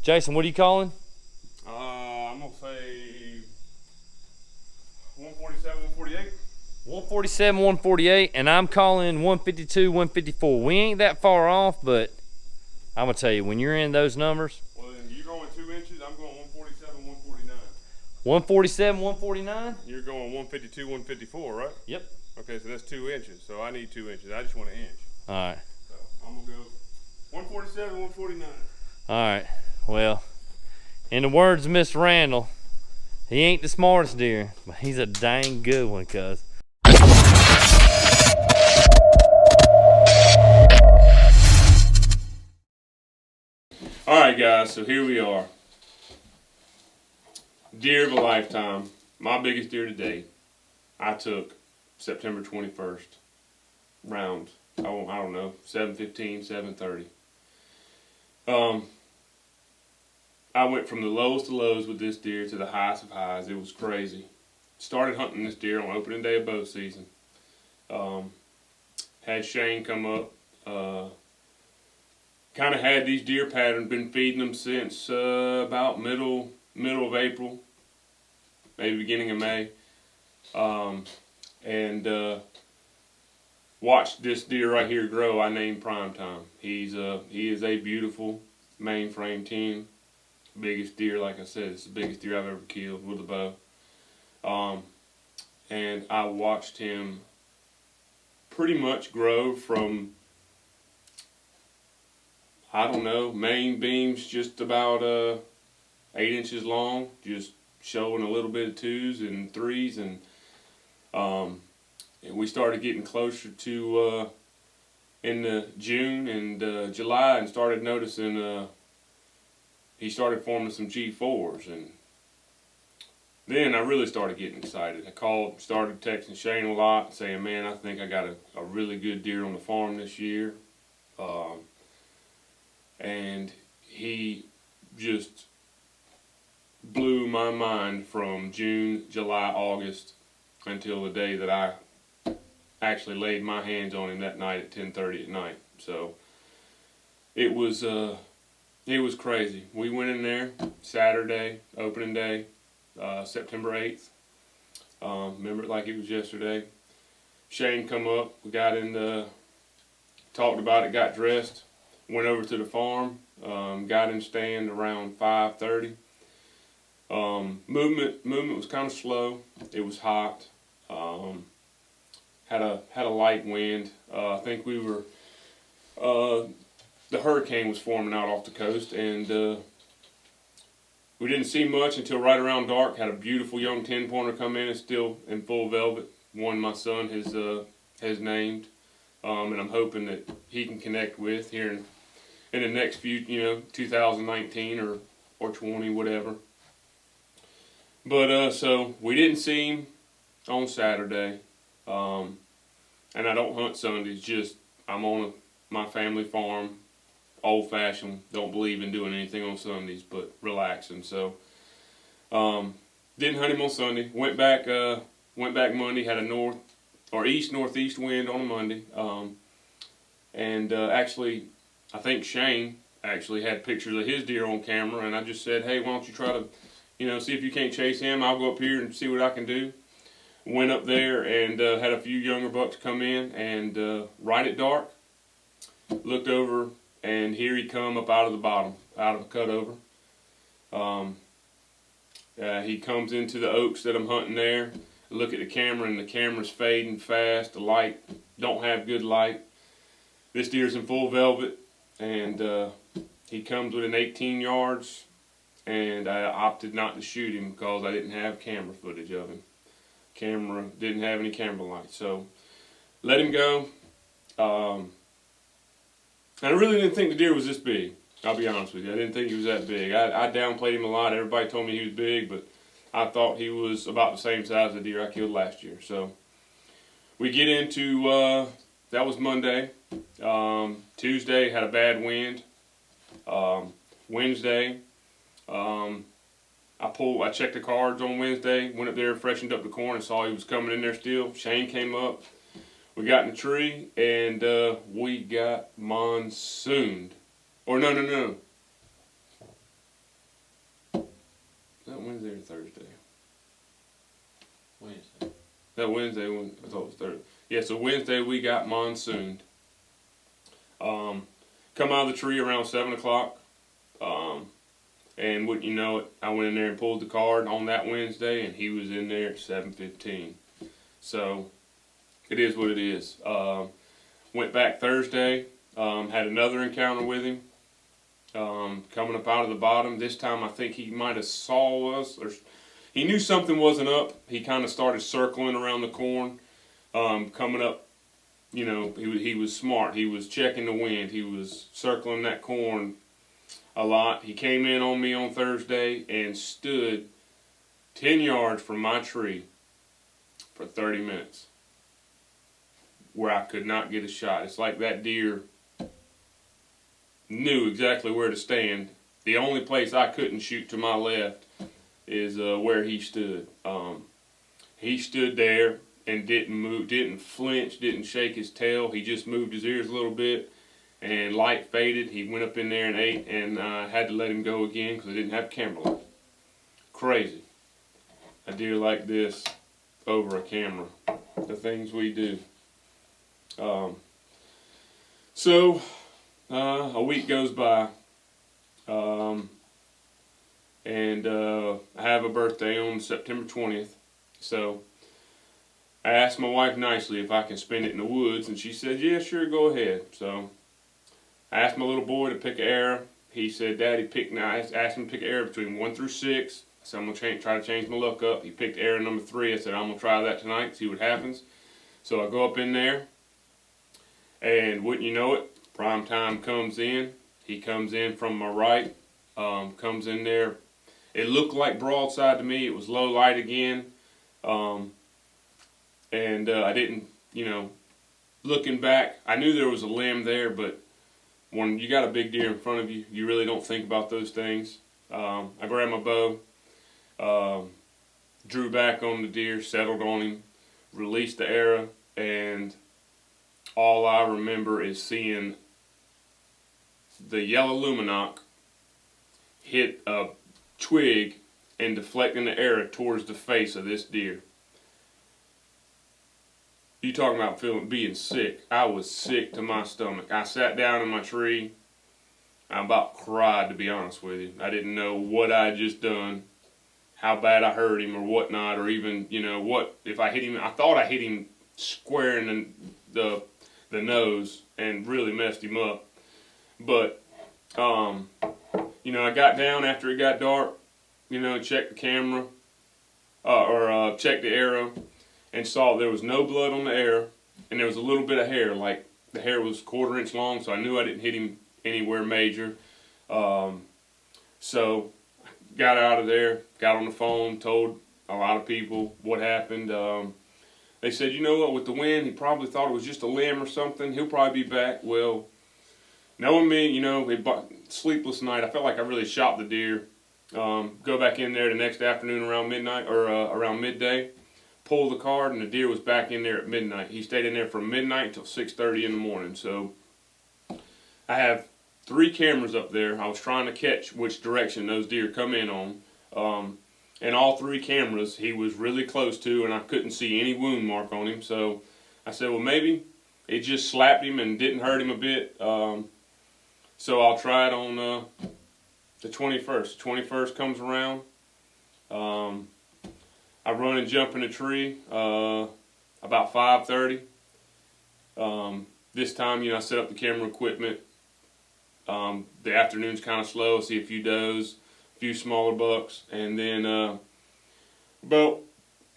Jason, what are you calling? I'm gonna say 147, 148. 147, 148, and I'm calling 152, 154. We ain't that far off, but I'm gonna tell you, when you're in those numbers. Well, then you're going 2 inches. I'm going 147, 149. 147, 149? You're going 152, 154, right? Yep. Okay, so that's 2 inches. So I need 2 inches. I just want an inch. All right. So I'm gonna go 147, 149. All right. Well, in the words of Miss Randall, he ain't the smartest deer, but he's a dang good one, cuz. All right, guys. So here we are. Deer of a lifetime. My biggest deer to date. I took September 21st. Round. I don't know. 7:15, 7:30. I went from the lowest of lows with this deer to the highest of highs. It was crazy. Started hunting this deer on opening day of bow season. Had Shane come up. Kind of had these deer patterns, been feeding them since about middle of April, maybe beginning of May, and watched this deer right here grow. I named Primetime. He is a beautiful mainframe 10. Biggest deer, like I said, it's the biggest deer I've ever killed with a bow. And I watched him pretty much grow from, I don't know, main beams just about 8 inches long, just showing a little bit of 2s and 3s, and we started getting closer to in the June and July, and started noticing he started forming some G4s, and then I really started getting excited. I started texting Shane a lot, saying, man, I think I got a really good deer on the farm this year. And he just blew my mind from June, July, August until the day that I actually laid my hands on him that night at 10:30 at night. So it was crazy. We went in there Saturday, opening day, September 8th. Remember it like it was yesterday. Shane come up, we got in talked about it, got dressed, went over to the farm, got in stand around 5:30. Movement was kind of slow. It was hot. Had a light wind. I think we were the hurricane was forming out off the coast, and we didn't see much until right around dark. Had a beautiful young 10-pointer come in. It's still in full velvet. One my son has named, and I'm hoping that he can connect with here in the next few, 2019 or 20, whatever. But so we didn't see him on Saturday, and I don't hunt Sundays. Just I'm on my family farm, old fashioned. Don't believe in doing anything on Sundays, but relaxing. So didn't hunt him on Sunday. Went back Monday. Had a east northeast wind on a Monday, and actually, I think Shane actually had pictures of his deer on camera, and I just said, hey, why don't you try to, see if you can't chase him. I'll go up here and see what I can do. Went up there and had a few younger bucks come in, and right at dark, looked over, and here he come up out of the bottom, out of a cutover. He comes into the oaks that I'm hunting there. Look at the camera, and the camera's fading fast. The light don't have good light. This deer's in full velvet, and he comes within 18 yards, and I opted not to shoot him because I didn't have camera footage of him. Didn't have any camera light, so let him go. And I really didn't think the deer was this big. I'll be honest with you. I didn't think he was that big. I downplayed him a lot. Everybody told me he was big, but I thought he was about the same size as the deer I killed last year. So we get into, that was Monday. Tuesday had a bad wind. Wednesday, I checked the cards on Wednesday, went up there, freshened up the corn, and saw he was coming in there still. Shane came up. We got in the tree, and we got monsooned. Or no. that Wednesday or Thursday? Wednesday. That Wednesday when I thought it was Thursday. Yeah, so Wednesday we got monsooned. Come out of the tree around 7 o'clock. And wouldn't you know it, I went in there and pulled the card on that Wednesday, and he was in there at 7:15. So it is what it is. Went back Thursday. Had another encounter with him. Coming up out of the bottom. This time I think he might have saw us, or he knew something wasn't up. He kind of started circling around the corn. Coming up, you know, he was smart. He was checking the wind. He was circling that corn a lot. He came in on me on Thursday and stood 10 yards from my tree for 30 minutes where I could not get a shot. It's like that deer knew exactly where to stand. The only place I couldn't shoot to my left is where he stood. He stood there and didn't move, didn't flinch, didn't shake his tail. He just moved his ears a little bit, and light faded. He went up in there and ate, and I had to let him go again because I didn't have camera light. Crazy. A deer like this over a camera. The things we do. So a week goes by, and I have a birthday on September 20th. So I asked my wife nicely if I can spend it in the woods, and she said, yeah, sure, go ahead. So I asked my little boy to pick an arrow. He said, Daddy, I asked him to pick an arrow between 1 through 6. I said, I'm going to try to change my luck up. He picked arrow number 3. I said, I'm going to try that tonight, see what happens. So I go up in there, and wouldn't you know it, Primetime comes in. He comes in from my right, comes in there. It looked like broadside to me. It was low light again. And I didn't, you know, looking back, I knew there was a limb there, but when you got a big deer in front of you, you really don't think about those things. I grabbed my bow, drew back on the deer, settled on him, released the arrow, and all I remember is seeing the yellow luminoc hit a twig and deflecting the arrow towards the face of this deer. You talking about being sick. I was sick to my stomach. I sat down in my tree. I about cried, to be honest with you. I didn't know what I had just done, how bad I hurt him or whatnot, or even, you know, what if I hit him. I thought I hit him square in the nose and really messed him up. But, you know, I got down after it got dark, you know, checked the camera, checked the arrow, and saw there was no blood on the arrow, and there was a little bit of hair, like the hair was 1/4 inch long, so I knew I didn't hit him anywhere major. So got out of there, got on the phone, told a lot of people what happened. They said, you know what, with the wind, he probably thought it was just a limb or something. He'll probably be back. Well, knowing me, you know, sleepless night, I felt like I really shot the deer. Go back in there the next afternoon around midnight, or around midday, pull the card, and the deer was back in there at midnight. He stayed in there from midnight till 6:30 in the morning. So I have 3 cameras up there. I was trying to catch which direction those deer come in on. And all 3 cameras he was really close to, and I couldn't see any wound mark on him. So I said, well, maybe it just slapped him and didn't hurt him a bit. So I'll try it on the 21st. 21st comes around. I run and jump in a tree about 5:30. This time, you know, I set up the camera equipment. The afternoon's kind of slow. I see a few does, a few smaller bucks, and then about,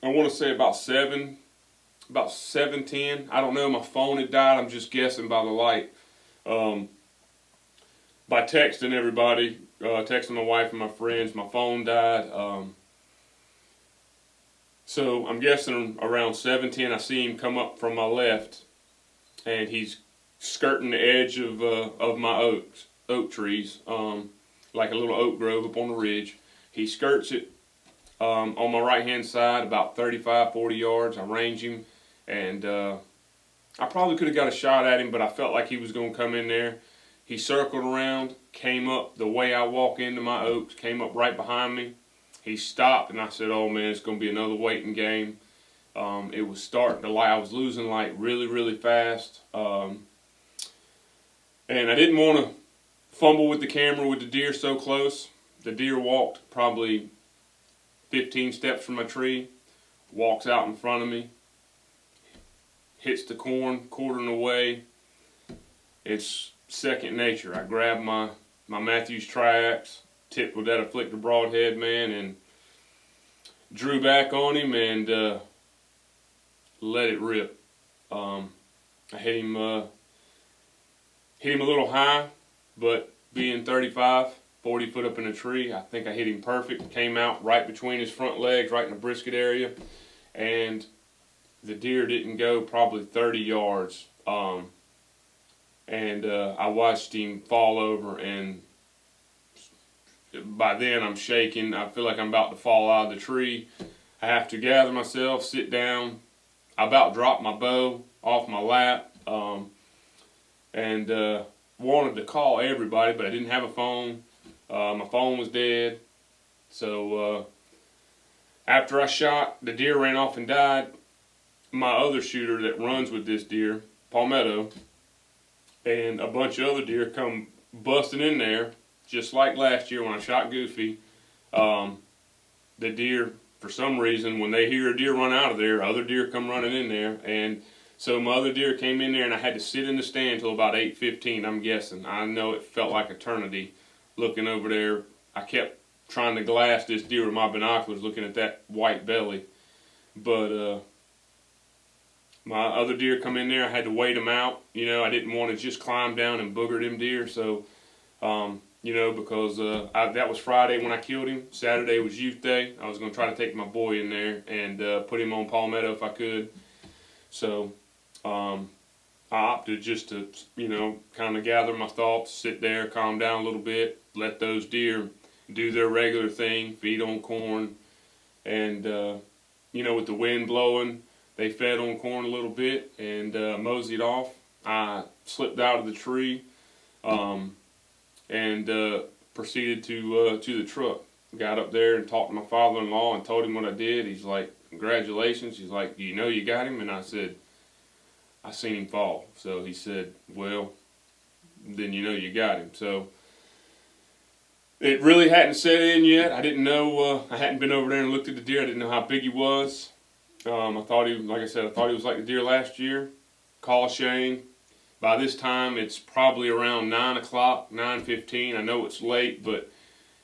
I want to say about 7:10. I don't know. My phone had died. I'm just guessing by the light. By texting everybody, texting my wife and my friends, my phone died. So I'm guessing around 7:10, I see him come up from my left, and he's skirting the edge of my oak trees, like a little oak grove up on the ridge. He skirts it on my right hand side about 35, 40 yards. I range him, and I probably could have got a shot at him, but I felt like he was going to come in there. He circled around, came up the way I walk into my oaks, came up right behind me. he stopped, and I said, "Oh man, it's going to be another waiting game." It was starting to light. I was losing light really, really fast, and I didn't want to fumble with the camera with the deer so close. The deer walked probably 15 steps from my tree, walks out in front of me, hits the corn, quartering away. It's second nature. I grabbed my Matthews Triax, tipped with that afflicted broadhead, man, and drew back on him and let it rip. I hit him a little high, but being 35, 40 foot up in a tree, I think I hit him perfect. Came out right between his front legs, right in the brisket area, and the deer didn't go probably 30 yards. I watched him fall over, and by then I'm shaking. I feel like I'm about to fall out of the tree. I have to gather myself, sit down. I about dropped my bow off my lap, and wanted to call everybody, but I didn't have a phone. My phone was dead. So after I shot, the deer ran off and died. My other shooter that runs with this deer, Palmetto, and a bunch of other deer come busting in there, just like last year when I shot Goofy. The deer, for some reason, when they hear a deer run out of there, other deer come running in there, and so my other deer came in there, and I had to sit in the stand until about 8:15, I'm guessing. I know it felt like eternity looking over there. I kept trying to glass this deer with my binoculars, looking at that white belly. But my other deer come in there, I had to wait them out. You know, I didn't want to just climb down and booger them deer, so, you know, because that was Friday when I killed him. Saturday was youth day. I was going to try to take my boy in there and put him on Palmetto if I could. So I opted just to, you know, kind of gather my thoughts, sit there, calm down a little bit, let those deer do their regular thing, feed on corn. And, you know, with the wind blowing, they fed on corn a little bit and moseyed off. I slipped out of the tree and proceeded to the truck. Got up there and talked to my father-in-law and told him what I did. He's like, "Congratulations." He's like, "You know you got him?" And I said, "I seen him fall." So he said, "Well, then you know you got him." So it really hadn't set in yet. I didn't know, I hadn't been over there and looked at the deer. I didn't know how big he was. I thought he, like I said, I thought he was like the deer last year. Call Shane. By this time, it's probably around 9 o'clock, 9:15. I know it's late, but,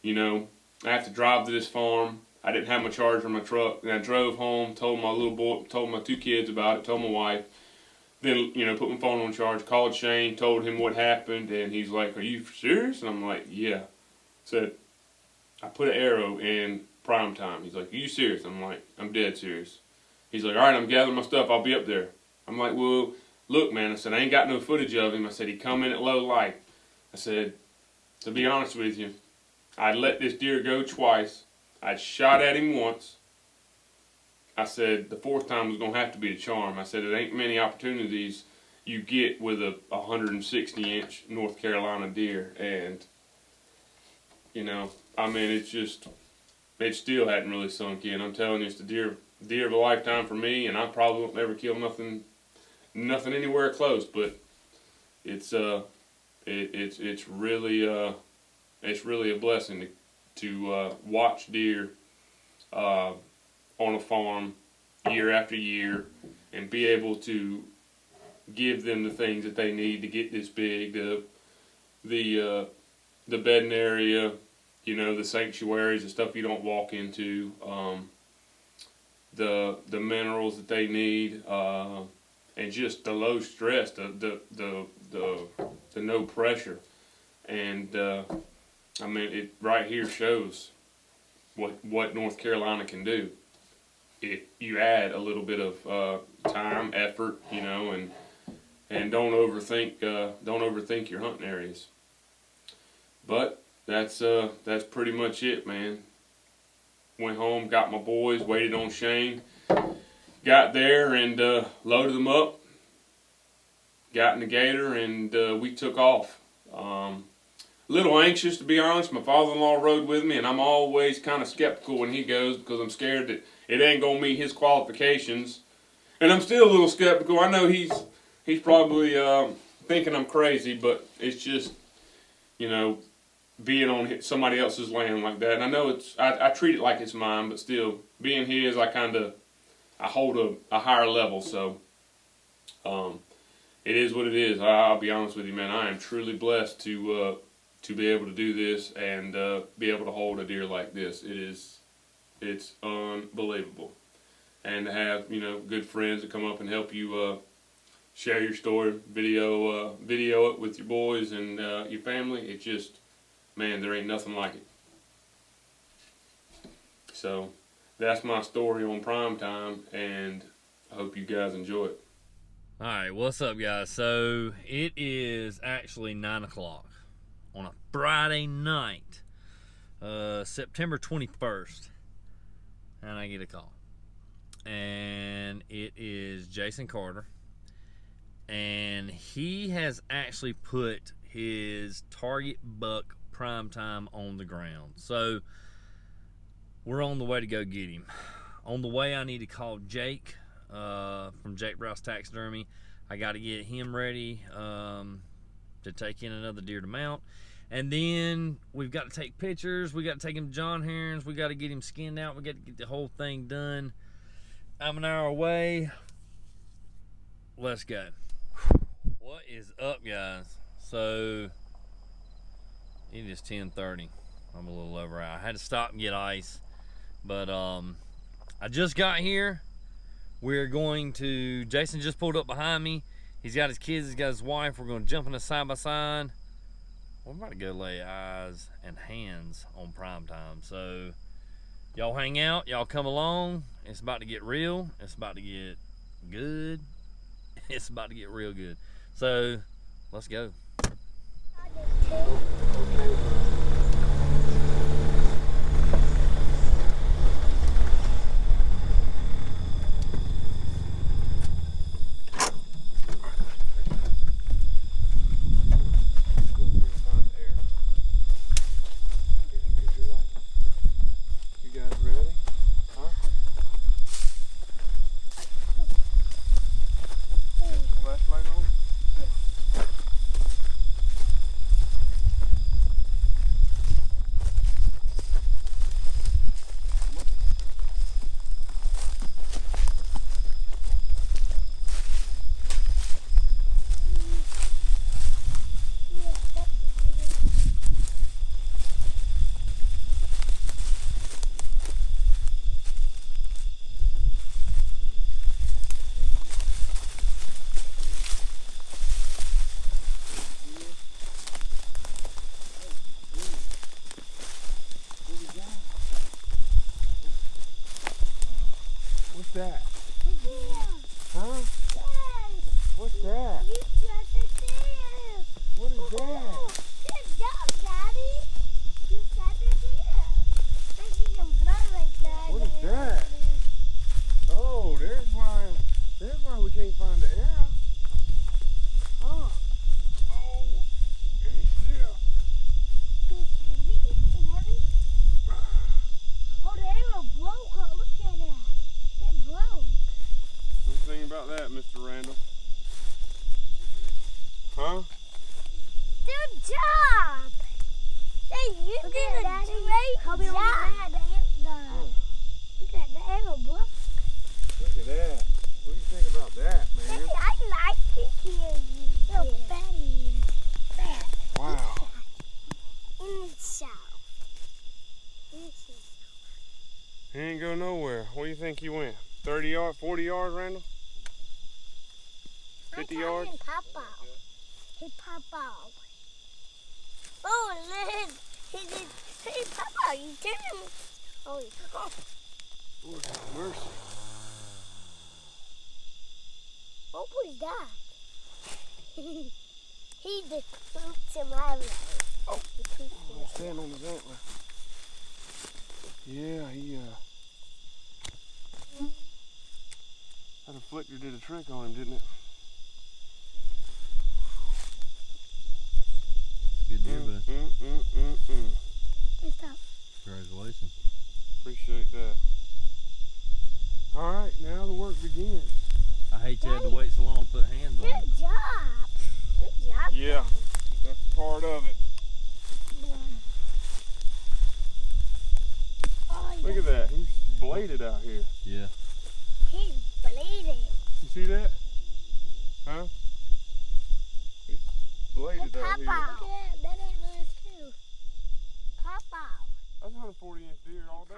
you know, I have to drive to this farm. I didn't have my charger in my truck. And I drove home, told my little boy, told my 2 kids about it, told my wife. Then, you know, put my phone on charge, called Shane, told him what happened, and he's like, "Are you serious?" And I'm like, "Yeah." Said, "I put an arrow in Primetime." He's like, "Are you serious?" I'm like, "I'm dead serious." He's like, "All right, I'm gathering my stuff. I'll be up there." I'm like, "Well, look, man," I said, "I ain't got no footage of him." I said, "He come in at low light." I said, "To be honest with you, I'd let this deer go twice. I'd shot at him once. I said, the 4th time was going to have to be a charm." I said, "It ain't many opportunities you get with a 160-inch North Carolina deer." And, you know, I mean, it's just, it still hadn't really sunk in. I'm telling you, it's the deer of a lifetime for me, and I probably won't ever kill nothing anywhere close. But it's really a blessing to watch deer on a farm year after year and be able to give them the things that they need to get this big. The bedding area, you know, the sanctuaries, the stuff you don't walk into, the minerals that they need, and just the low stress, the no pressure. And I mean, it right here shows what North Carolina can do if you add a little bit of time, effort, you know, and don't overthink your hunting areas. But that's pretty much it, man. Went home, got my boys, waited on Shane, got there and loaded them up, got in the gator, and we took off. little anxious, to be honest. My father-in-law rode with me, and I'm always kind of skeptical when he goes because I'm scared that it ain't gonna meet his qualifications. And I'm still a little skeptical. I know he's probably thinking I'm crazy, but it's just, you know, being on somebody else's land like that. And I know I treat it like it's mine, but still, being his, I hold a higher level. So it is what it is. I'll be honest with you, man. I am truly blessed to be able to do this and be able to hold a deer like this. It's unbelievable. And to have, you know, good friends that come up and help you share your story, video it with your boys and your family. It just, man, there ain't nothing like it. So that's my story on Primetime, and I hope you guys enjoy it. All right, what's up, guys? So it is actually 9 o'clock on a Friday night, September 21st, and I get a call. And it is Jason Carter, and he has actually put his target buck Primetime on the ground. So we're on the way to go get him. On the way, I need to call Jake from Jake Rouse Taxidermy. I got to get him ready to take in another deer to mount. And then we've got to take pictures. We got to take him to John Herons. We got to get him skinned out. We got to get the whole thing done. I'm an hour away. Let's go. What is up, guys? So it is 10:30. I'm a little over out. I had to stop and get ice, but I just got here. We're going to, Jason just pulled up behind me. He's got his kids, he's got his wife. We're going to jump in a side by side. We're about to go lay eyes and hands on Primetime. So y'all hang out, y'all come along. It's about to get real. It's about to get good. It's about to get real good. So let's go. That? Huh? What's that? You shot the deer. What is that? Good job, Daddy. You shot the deer. I see some blood right there. What is that? Oh, there's why we can't find the arrow. Huh? Oh, it's still. It's heavy. Oh, the arrow broke. Oh, look at that. It broke. What do you think about that, Mr. Randall? Huh? Good job. Hey, you did a great job. Look at the arrow broke. Look at that. What do you think about that, man? Hey, I like it here. So fatty. Fat. Wow. In the south. He ain't go nowhere. Where do you think he went? 30 yards, 40 yards, Randall? 50 yards? He pop out. He pop out. Oh, look. He pop out. You turn him. Oh, Lord have mercy. what was that? He just pooped him out. Oh, I'm standing on his antler. Yeah, that afflictor did a trick on him, didn't it? Good deer, bud. Good stuff. Congratulations. Appreciate that. All right, now the work begins. I hate you had to wait so long to put hands on Good him. job. Good job. Yeah, that's part of it. Oh, Look at that. He's bladed out here. Yeah. He's bleeding. You see that? Huh? He's bladed out here. Look at that. That ain't Lewis too. Papa. That's 140-inch deer all day.